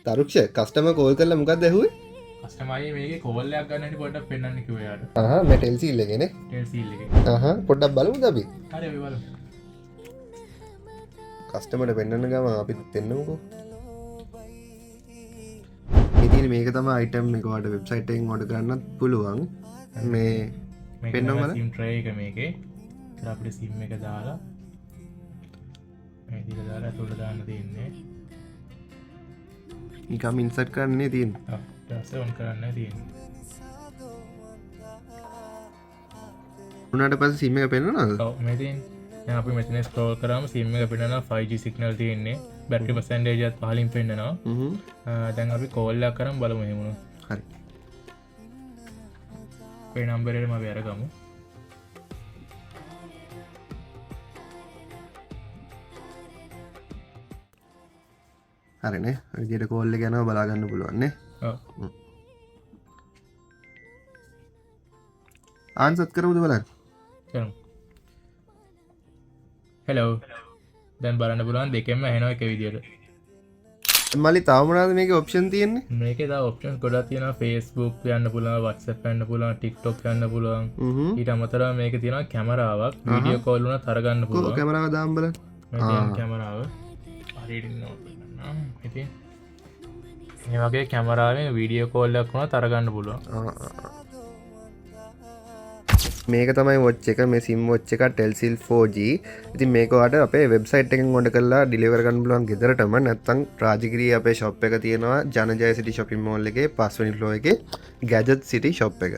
තරුක්ෂ කස්ටම call කරලා මොකක්ද ඇහුවේ? කස්ටමයි මේකේ කෝල් එකක් ගන්න හැටි පොඩ්ඩක් පෙන්වන්න කිව්වා යාට. මම ටෙල්සීල් එකනේ. ටෙල්සීල් එකේ. පොඩ්ඩක් බලමුද අපි? හරි අපි බලමු. කස්ටමර්ට පෙන්වන්න ගම අපි දෙන්නමුකෝ. ඉතින් මේක තමයි අයිටම් එක ඔයාලට වෙබ්සයිට් එකෙන් ඕඩර් කරන්නත් පුළුවන්. මේ පෙන්වන්න බලන්න. සිම් ට්‍රේ එක මේකේ. ඉතින් අපිට සිම් එක දාලා මේ විදිහට දාලා අතට දාන්න තියෙන්නේ. නිකම් ඉන්සර්ට් කරන්නේ තියෙන්නේ. ඔව්. ඊට පස්සේ ඔන් කරන්න තියෙන්නේ. උනාට පස්සේ සිම් එක පෙන්වනවද? ඔව් මේ තියෙන්නේ. දැන් අපි මෙතන ස්ක්‍රෝල් කරාම සිම් එක පෙන්නනවා 5G සිග්නල් තියෙන්නේ. බැටරි පර්සන්ටේජ් එකත් පහලින් පෙන්නනවා. දැන් අපි කෝල් එකක් කරන් බලමු එහෙම උනොත්. හරි. මේ නම්බර් එකටම අපි අරගමු. හරිනේ. ඔය විදිහට කෝල් එක යනවා බලා ගන්න පුළුවන් නේ. ඔව්. ආන්සර් කරමුද බලන්න. කරමු. හෙලෝ. දැන් බලන්න පුළුවන් දෙකෙන්ම ඇහෙනවා එක විදියට. මල්ලි තව මොනවද මේකේ ඔප්ෂන් තියෙන්නේ? මේකේ තව ඔප්ෂන්ස් ගොඩක් තියෙනවා. Facebook යන්න පුළුවන්, WhatsApp යන්න පුළුවන්, TikTok යන්න පුළුවන්. ඊට අමතරව මේකේ තියෙනවා කැමරාවක්. වීඩියෝ කෝල් උනත් අරගන්න කොහොම පුළුවන්. කැමරාව දාන්න බලන්න. මේ තියෙන කැමරාව. හරියට නෝට් කරගන්න. ඉතින් මේ වගේ කැමරාවෙන් වීඩියෝ කෝල් එකක් උනත් අරගන්න පුළුවන්. මේක තමයි වොච් එක. මේ සිම් වොච් එක ටෙල්සිල් 4G. ඉතින් මේක ඔයාලට අපේ වෙබ්සයිට් එකෙන් ඕඩර් කරලා ඩිලිවර් කරන්න පුළුවන් ගෙදරටම. නැත්නම් රාජගිරියේ අපේ ෂොප් එක තියෙනවා ජනජය සිටි shopping mall එකේ 5 වෙනි ෆ්ලෝර් එකේ Gadget City shop එක.